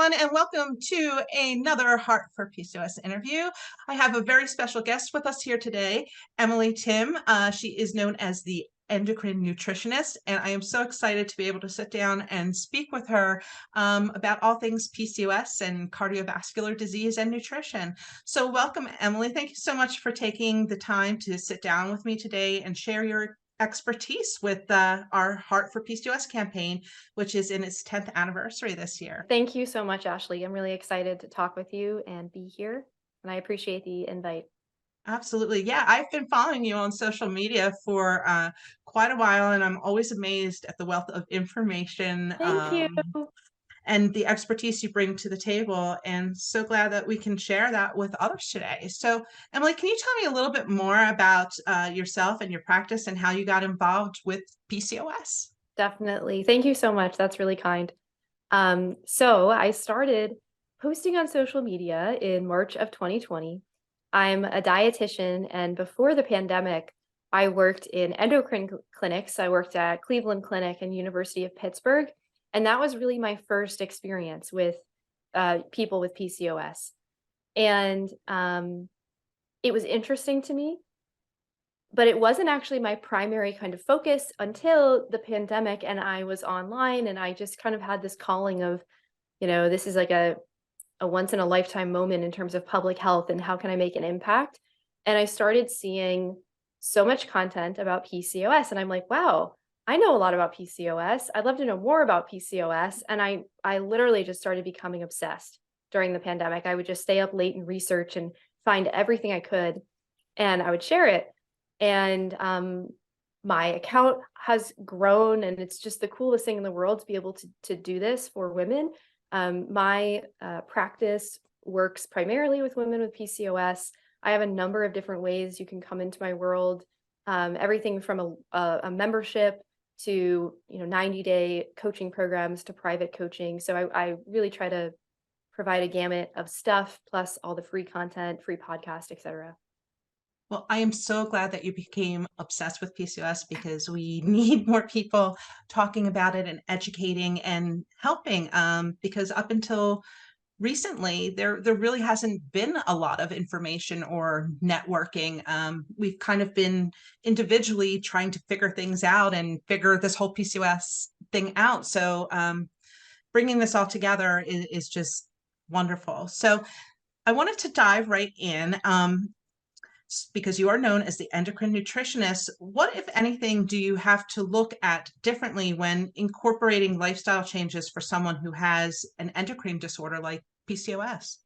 everyone, and welcome to another Heart4PCOS interview. I have a very special guest with us here today, Emily Tim. She is known as the endocrine nutritionist, and I am so excited to be able to sit down and speak with her about all things PCOS and cardiovascular disease and nutrition. So welcome, Emily. Thank you so much for taking the time to sit down with me today and share your expertise with our Heart4PCOS campaign, which is in its 10th anniversary this year. Thank you so much, Ashley. I'm really excited to talk with you and be here, and I appreciate the invite. Absolutely. Yeah, I've been following you on social media for quite a while, and I'm always amazed at the wealth of information Thank you. and the expertise you bring to the table, and so glad that we can share that with others today. So, Emily, can you tell me a little bit more about yourself and your practice and how you got involved with PCOS? Definitely. Thank you so much. That's really kind. So I started posting on social media in March of 2020. I'm a dietitian, and before the pandemic, I worked in endocrine clinics. I worked at Cleveland Clinic and University of Pittsburgh, and that was really my first experience with people with PCOS. And it was interesting to me, but it wasn't actually my primary kind of focus until the pandemic and I was online, and I just kind of had this calling of, this is like a once in a lifetime moment in terms of public health and how can I make an impact? And I started seeing so much content about PCOS, and I'm like, wow, I know a lot about PCOS. I'd love to know more about PCOS. And I literally just started becoming obsessed during the pandemic. I would just stay up late and research and find everything I could, and I would share it. And my account has grown, and it's just the coolest thing in the world to be able to do this for women. My practice works primarily with women with PCOS. I have a number of different ways you can come into my world, everything from a membership to 90-day coaching programs to private coaching. So I really try to provide a gamut of stuff, plus all the free content, free podcast, etc. Well, I am so glad that you became obsessed with PCOS because we need more people talking about it and educating and helping. Because up until recently, there really hasn't been a lot of information or networking. We've kind of been individually trying to figure things out and figure this whole PCOS thing out. So bringing this all together is just wonderful. So I wanted to dive right in. Because you are known as the endocrine nutritionist, what, if anything, do you have to look at differently when incorporating lifestyle changes for someone who has an endocrine disorder like PCOS?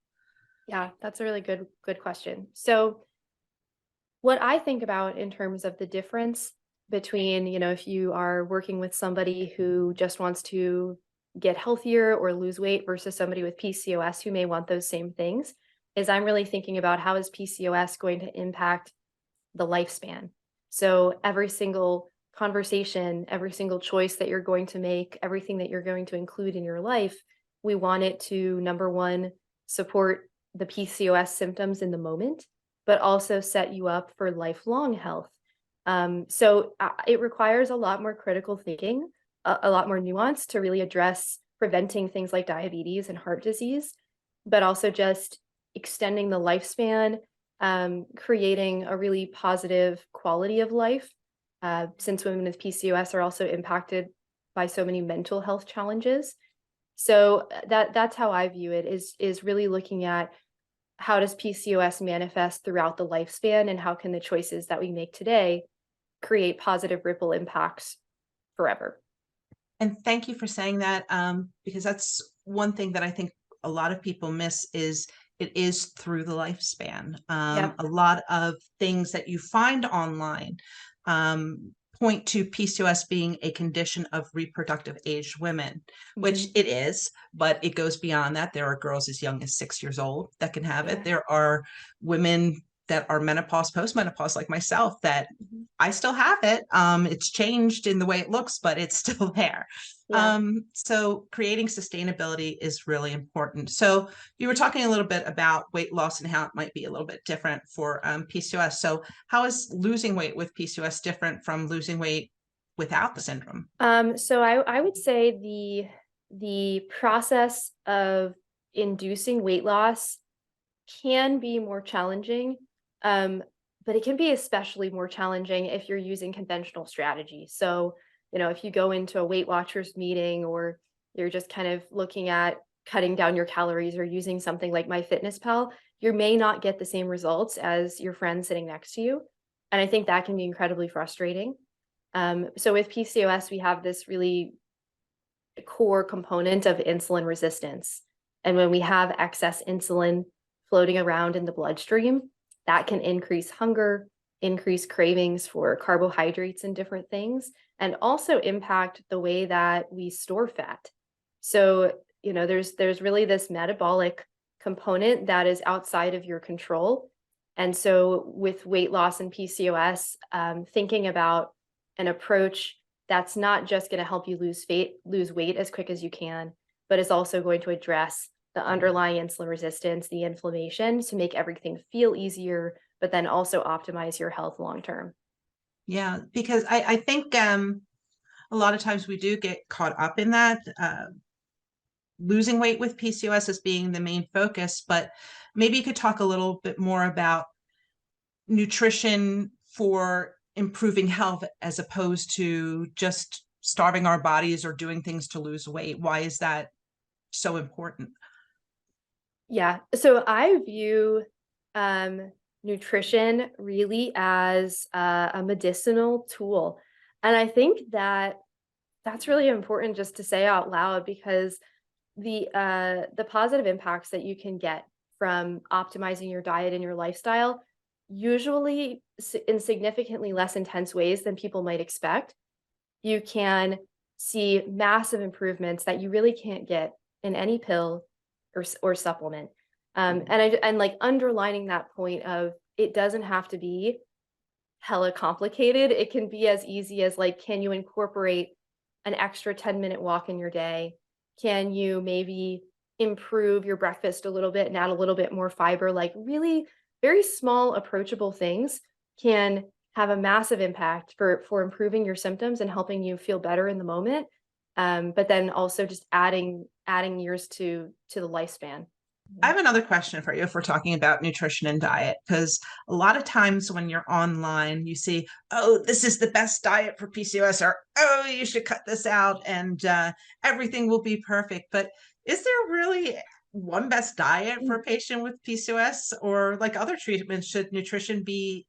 Yeah, that's a really good question. So what I think about in terms of the difference between, if you are working with somebody who just wants to get healthier or lose weight versus somebody with PCOS who may want those same things, is I'm really thinking about how is PCOS going to impact the lifespan. So every single conversation, every single choice that you're going to make, everything that you're going to include in your life, we want it to, number one, support the PCOS symptoms in the moment, but also set you up for lifelong health. So it requires a lot more critical thinking, a lot more nuance to really address preventing things like diabetes and heart disease, but also just extending the lifespan, creating a really positive quality of life, since women with PCOS are also impacted by so many mental health challenges. So that's how I view it, is really looking at how does PCOS manifest throughout the lifespan, and how can the choices that we make today create positive ripple impacts forever. And thank you for saying that, because that's one thing that I think a lot of people miss is it is through the lifespan. Yep. A lot of things that you find online point to PCOS being a condition of reproductive aged women, which it is, but it goes beyond that. There are girls as young as 6 years old that can have it. There are women that are menopause, postmenopause, like myself, that I still have it. It's changed in the way it looks, but it's still there. Yeah. So creating sustainability is really important. So you were talking a little bit about weight loss and how it might be a little bit different for PCOS. So how is losing weight with PCOS different from losing weight without the syndrome? So I would say the process of inducing weight loss can be more challenging, but it can be especially more challenging if you're using conventional strategy. So, if you go into a Weight Watchers meeting, or you're just kind of looking at cutting down your calories or using something like MyFitnessPal, you may not get the same results as your friend sitting next to you. And I think that can be incredibly frustrating. So with PCOS, we have this really core component of insulin resistance. And when we have excess insulin floating around in the bloodstream, that can increase hunger, increase cravings for carbohydrates and different things, and also impact the way that we store fat. So, there's really this metabolic component that is outside of your control. And so with weight loss and PCOS, thinking about an approach that's not just going to help you lose weight as quick as you can, but is also going to address the underlying insulin resistance, the inflammation, to make everything feel easier, but then also optimize your health long term. Yeah, because I think a lot of times we do get caught up in that, losing weight with PCOS as being the main focus, but maybe you could talk a little bit more about nutrition for improving health as opposed to just starving our bodies or doing things to lose weight. Why is that so important? Yeah. So I view nutrition really as a medicinal tool. And I think that that's really important just to say out loud, because the positive impacts that you can get from optimizing your diet and your lifestyle, usually in significantly less intense ways than people might expect. You can see massive improvements that you really can't get in any pill or supplement. And like underlining that point of, it doesn't have to be hella complicated. It can be as easy as, like, can you incorporate an extra 10-minute walk in your day? Can you maybe improve your breakfast a little bit and add a little bit more fiber? Like, really very small, approachable things can have a massive impact for improving your symptoms and helping you feel better in the moment. But then also just adding years to the lifespan. I have another question for you if we're talking about nutrition and diet, because a lot of times when you're online, you see, oh, this is the best diet for PCOS, or oh, you should cut this out and everything will be perfect. But is there really one best diet for a patient with PCOS, or like other treatments, should nutrition be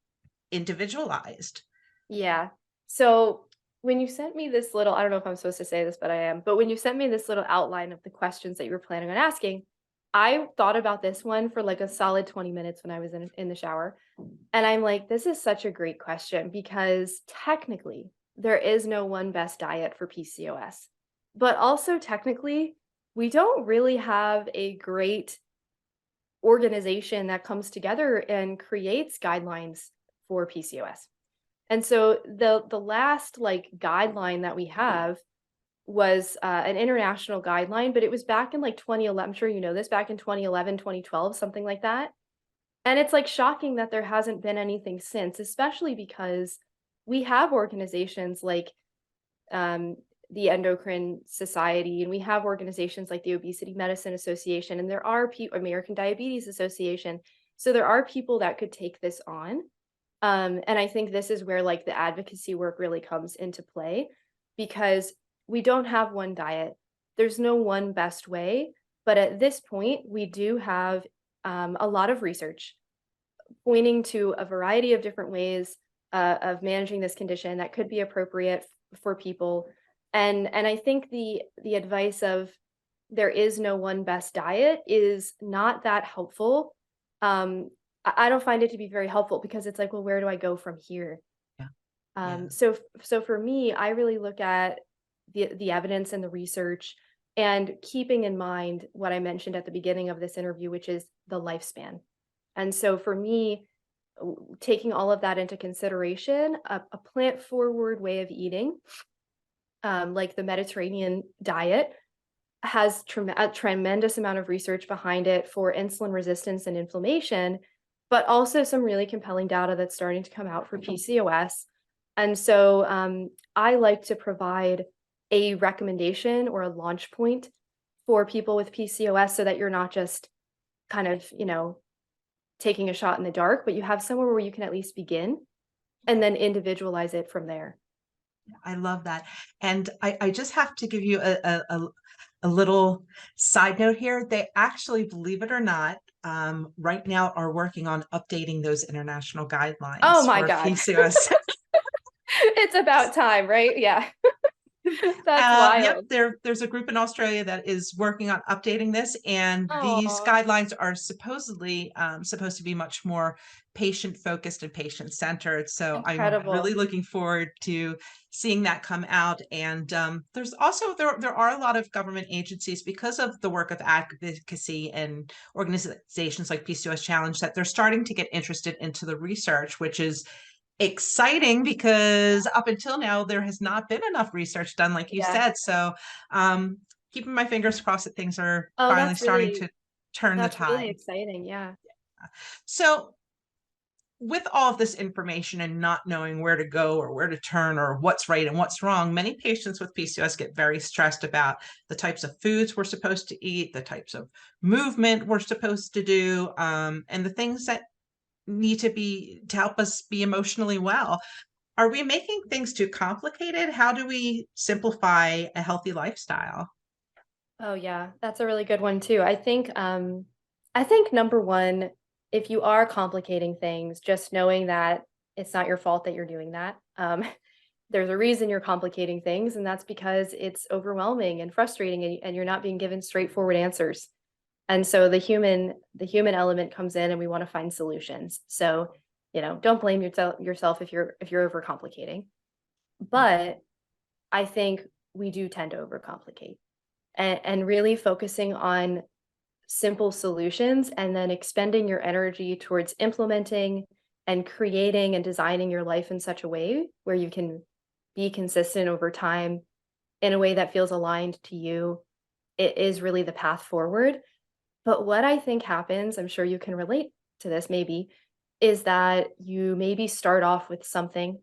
individualized? Yeah. So when you sent me this little, I don't know if I'm supposed to say this, but I am, but when you sent me this little outline of the questions that you were planning on asking, I thought about this one for like a solid 20 minutes when I was in the shower. And I'm like, this is such a great question, because technically there is no one best diet for PCOS. But also technically, we don't really have a great organization that comes together and creates guidelines for PCOS. And so the last like guideline that we have was an international guideline, but it was back in like 2011. I'm sure you know this, back in 2011, 2012, something like that. And it's like shocking that there hasn't been anything since, especially because we have organizations like the Endocrine Society, and we have organizations like the Obesity Medicine Association, and there are American Diabetes Association. So there are people that could take this on. And I think this is where like the advocacy work really comes into play, because we don't have one diet. There's no one best way. But at this point, we do have a lot of research pointing to a variety of different ways of managing this condition that could be appropriate for people. And I think the advice of there is no one best diet is not that helpful. I don't find it to be very helpful, because it's like, well, where do I go from here? Yeah. So for me, I really look at the evidence and the research, and keeping in mind what I mentioned at the beginning of this interview, which is the lifespan. And so for me, taking all of that into consideration, a plant forward way of eating, like the Mediterranean diet, has a tremendous amount of research behind it for insulin resistance and inflammation, but also some really compelling data that's starting to come out for PCOS. And so I like to provide a recommendation or a launch point for people with PCOS so that you're not just kind of, taking a shot in the dark, but you have somewhere where you can at least begin and then individualize it from there. I love that. And I just have to give you a little side note here. They actually, believe it or not, right now are working on updating those international Oh guidelines my for God. PCOS. It's about time, right? Yeah. That's Yep, wild. there's a group in Australia that is working on updating this, and these Oh, guidelines are supposedly supposed to be much more patient focused and patient centered. So I'm really incredible. looking forward to seeing that come out. And there's also there are a lot of government agencies, because of the work of advocacy and organizations like PCOS Challenge, that they're starting to get interested into the research, which is exciting because up until now there has not been enough research done, like you Yeah. said. So keeping my fingers crossed that things are Oh, finally starting to turn the that's really tide. exciting. Yeah. So with all of this information and not knowing where to go or where to turn or what's right and what's wrong, many patients with PCOS get very stressed about the types of foods we're supposed to eat, the types of movement we're supposed to do, and the things that need to help us be emotionally well. Are we making things too complicated? How do we simplify a healthy lifestyle? Oh yeah, that's a really good one too. I think number one, if you are complicating things, just knowing that it's not your fault that you're doing that. There's a reason you're complicating things, and that's because it's overwhelming and frustrating, and you're not being given straightforward answers. And so the human element comes in, and we want to find solutions. So, don't blame yourself if you're overcomplicating. But I think we do tend to overcomplicate, and really focusing on simple solutions and then expending your energy towards implementing and creating and designing your life in such a way where you can be consistent over time in a way that feels aligned to you. It is really the path forward. But what I think happens, I'm sure you can relate to this maybe, is that you maybe start off with something.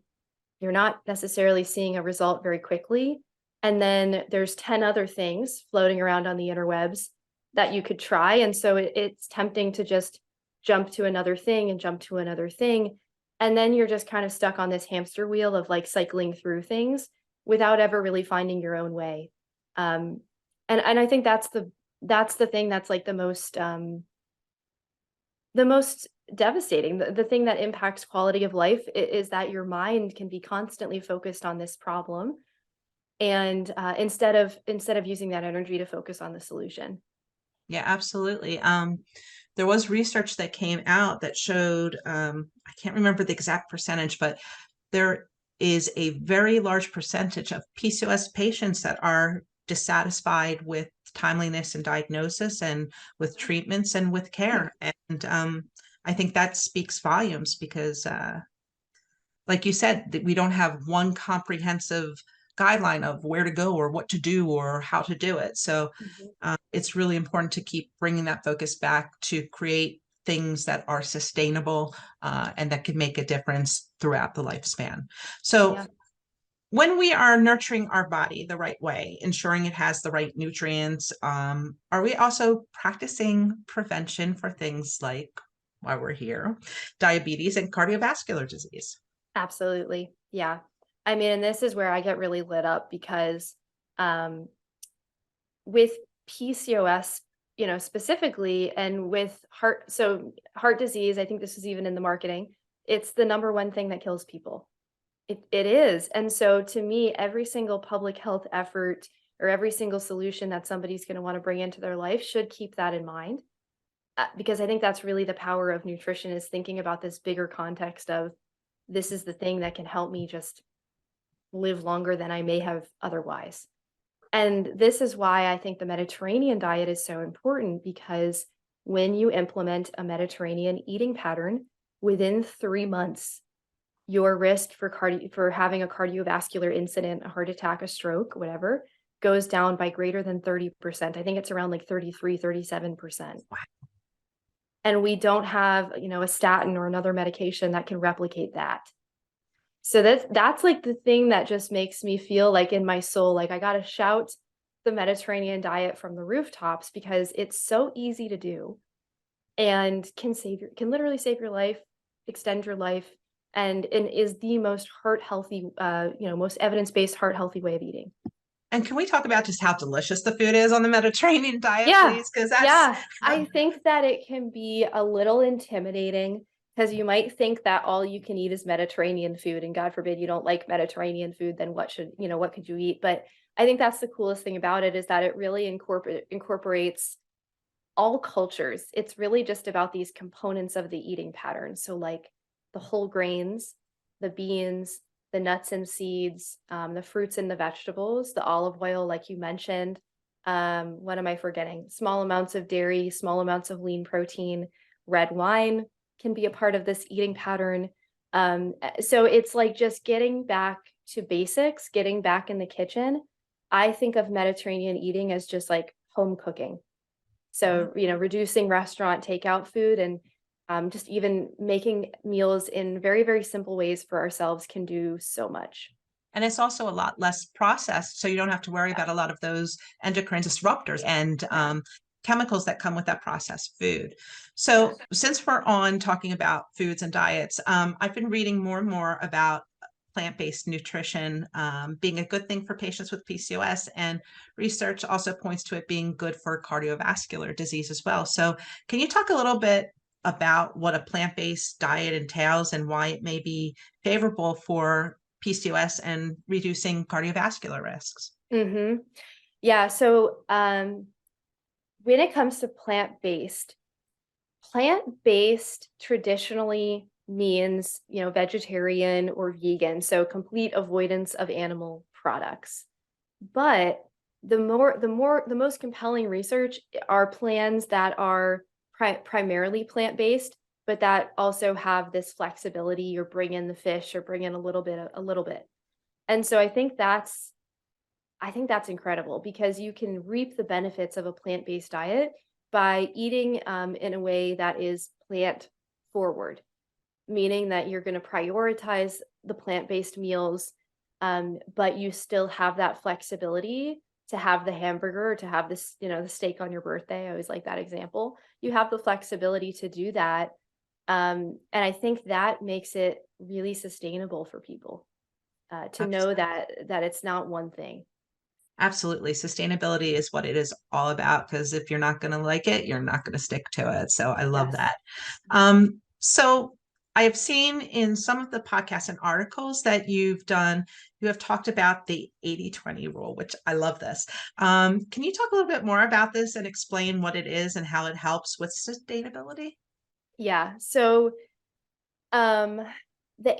You're not necessarily seeing a result very quickly. And then there's 10 other things floating around on the interwebs that you could try. And so it's tempting to just jump to another thing and jump to another thing. And then you're just kind of stuck on this hamster wheel of like cycling through things without ever really finding your own way. Um, and I think that's the thing that's like the most devastating. The thing that impacts quality of life is that your mind can be constantly focused on this problem, and instead of using that energy to focus on the solution. Yeah, absolutely. There was research that came out that showed, I can't remember the exact percentage, but there is a very large percentage of PCOS patients that are dissatisfied with timeliness and diagnosis and with treatments and with care. And I think that speaks volumes because like you said, that we don't have one comprehensive guideline of where to go or what to do or how to do it. So Mhm. it's really important to keep bringing that focus back to create things that are sustainable and that can make a difference throughout the lifespan. So Yeah. when we are nurturing our body the right way, ensuring it has the right nutrients, are we also practicing prevention for things like, while we're here, diabetes and cardiovascular disease? Absolutely. Yeah. I mean, and this is where I get really lit up because um, with PCOS, specifically, and with heart disease, I think this is even in the marketing, it's the number one thing that kills people. It is. And so to me, every single public health effort or every single solution that somebody's going to want to bring into their life should keep that in mind. Because I think that's really the power of nutrition, is thinking about this bigger context of, this is the thing that can help me just live longer than I may have otherwise. And this is why I think the Mediterranean diet is so important, because when you implement a Mediterranean eating pattern, within 3 months, your risk for having a cardiovascular incident, a heart attack, a stroke, whatever, goes down by greater than 30%. I think it's around like 33, 37%. And we don't have, a statin or another medication that can replicate that. So that's like the thing that just makes me feel like in my soul, like I got to shout the Mediterranean diet from the rooftops because it's so easy to do and can literally save your life, extend your life, and is the most heart healthy, most evidence-based heart healthy way of eating. And can we talk about just how delicious the food is on the Mediterranean diet, Yeah, please? Because that's yeah. I think that it can be a little intimidating because you might think that all you can eat is Mediterranean food, and God forbid you don't like Mediterranean food, then what could you eat? But I think that's the coolest thing about it is that it really incorporates all cultures. It's really just about these components of the eating pattern. So like the whole grains, the beans, the nuts and seeds, the fruits and the vegetables, the olive oil, like you mentioned. What am I forgetting? Small amounts of dairy, small amounts of lean protein, red wine can be a part of this eating pattern. So it's like just getting back to basics, getting back in the kitchen. I think of Mediterranean eating as just like home cooking. So, reducing restaurant takeout food and just even making meals in very, very simple ways for ourselves can do so much. and it's also a lot less processed, so you don't have to worry Yeah. about a lot of those endocrine disruptors and chemicals that come with that processed food. Yeah. So since we're on talking about foods and diets, I've been reading more and more about plant-based nutrition being a good thing for patients with PCOS, and research also points to it being good for cardiovascular disease as well. So can you talk a little bit about what a plant-based diet entails and why it may be favorable for PCOS and reducing cardiovascular risks? Mm-hmm. Yeah. So when it comes to plant-based traditionally means, vegetarian or vegan, so complete avoidance of animal products. But the most compelling research are plans that are primarily plant-based, but that also have this flexibility or bring in the fish or bring in a little bit. And so I think that's incredible because you can reap the benefits of a plant-based diet by eating in a way that is plant forward, meaning that you're going to prioritize the plant-based meals, but you still have that flexibility to have the hamburger or to have this, the steak on your birthday. I always like that example. You have the flexibility to do that. And I think that makes it really sustainable for people to know that it's not one thing. Absolutely. Sustainability is what it is all about, because if you're not going to like it, you're not going to stick to it. So I love Yes. that. So I have seen in some of the podcasts and articles that you've done, you have talked about the 80-20 rule, which I love this. Can you talk a little bit more about this and explain what it is and how it helps with sustainability? Yeah. So Um, the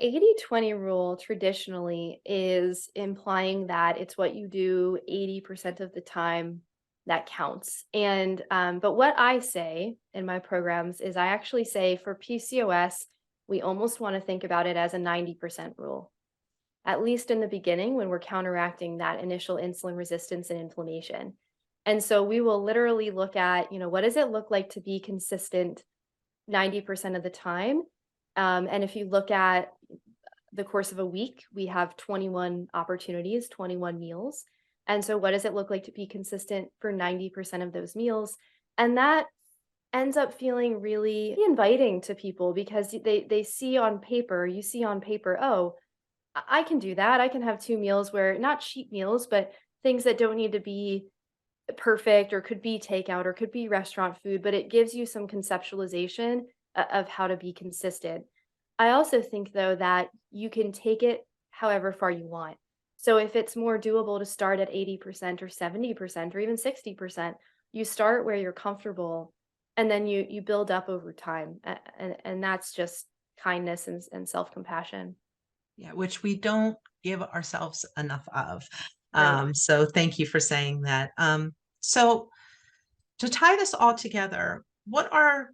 80-20 rule traditionally is implying that it's what you do 80% of the time that counts. And but what I say in my programs is I actually say for PCOS, we almost want to think about it as a 90% rule, at least in the beginning when we're counteracting that initial insulin resistance and inflammation. And so we will literally look at, what does it look like to be consistent 90% of the time? And if you look at the course of a week, we have 21 opportunities, 21 meals. And so what does it look like to be consistent for 90% of those meals? And that ends up feeling really inviting to people because they see on paper, you see on paper, oh, I can do that. I can have 2 meals where not cheat meals, but things that don't need to be perfect or could be takeout or could be restaurant food, but it gives you some conceptualization of how to be consistent. I also think though that you can take it however far you want. So if it's more doable to start at 80% or 70% or even 60%, you start where you're comfortable and then you build up over time. And that's just kindness and self-compassion. Yeah, which we don't give ourselves enough of. Right. So thank you for saying that. So to tie this all together, what are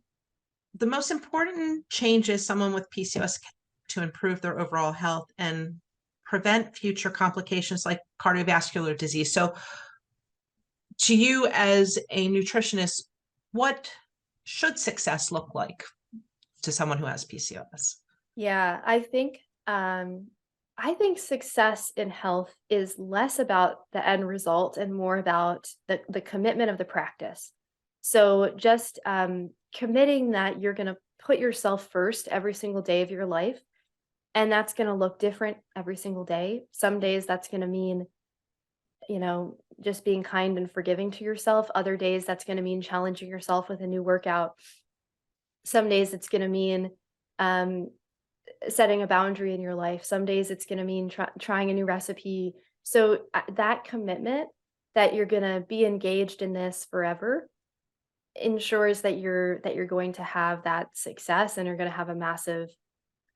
the most important changes someone with PCOS can to improve their overall health and prevent future complications like cardiovascular disease? So to you as a nutritionist, what should success look like to someone who has PCOS? Yeah, I think um I think success in health is less about the end result and more about the commitment of the practice. So just committing that you're going to put yourself first every single day of your life, and that's going to look different every single day. Some days that's going to mean, just being kind and forgiving to yourself. Other days that's going to mean challenging yourself with a new workout. Some days it's going to mean um, setting a boundary in your life. Some days it's going to mean trying a new recipe. So that commitment that you're going to be engaged in this forever ensures that you're going to have that success and you're going to have a massive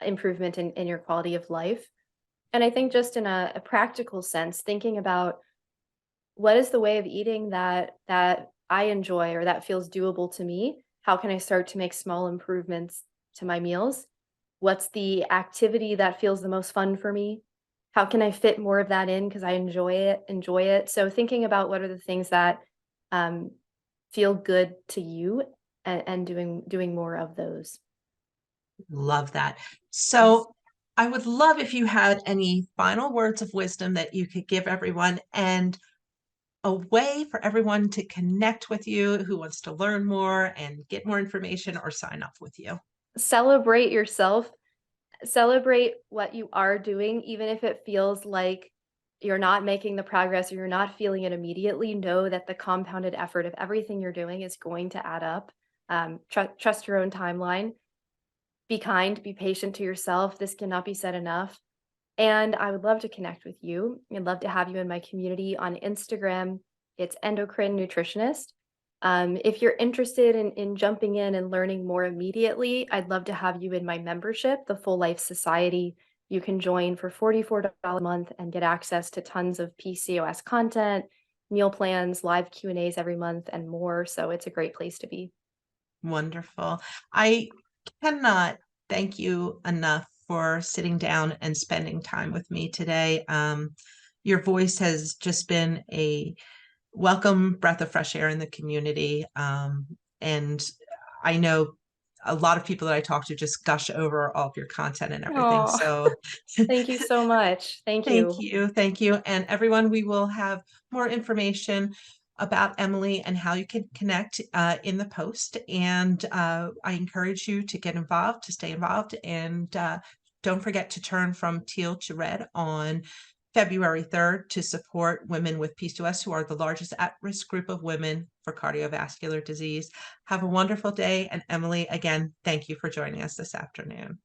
improvement in your quality of life. And I think just in a practical sense, thinking about what is the way of eating that I enjoy or that feels doable to me? How can I start to make small improvements to my meals? What's the activity that feels the most fun for me? How can I fit more of that in because I enjoy it? So thinking about what are the things that um, feel good to you and doing more of those. Love that. Yes. So I would love if you had any final words of wisdom that you could give everyone, and a way for everyone to connect with you who wants to learn more and get more information or sign up with you. Celebrate yourself. Celebrate what you are doing, even if it feels like you're not making the progress or you're not feeling it immediately. Know that the compounded effort of everything you're doing is going to add up. Trust your own timeline. Be kind, be patient to yourself. This cannot be said enough. And I would love to connect with you. I'd love to have you in my community on Instagram. It's Endocrine Nutritionist. If you're interested in jumping in and learning more immediately, I'd love to have you in my membership, the Full Life Society. You can join for $44 a month and get access to tons of PCOS content, meal plans, live Q&As every month, and more. So it's a great place to be. Wonderful. I cannot thank you enough for sitting down and spending time with me today. Your voice has just been a welcome breath of fresh air in the community. And I know a lot of people that I talk to just gush over all of your content and everything. Oh, So thank you so much. Thank thank you. you. Thank you. And everyone, we will have more information about Emily and how you can connect in the post. And I encourage you to get involved, to stay involved. And don't forget to turn from teal to red on February 3rd to support women with PCOS, who are the largest at-risk group of women for cardiovascular disease. Have a wonderful day. And Emily, again, thank you for joining us this afternoon.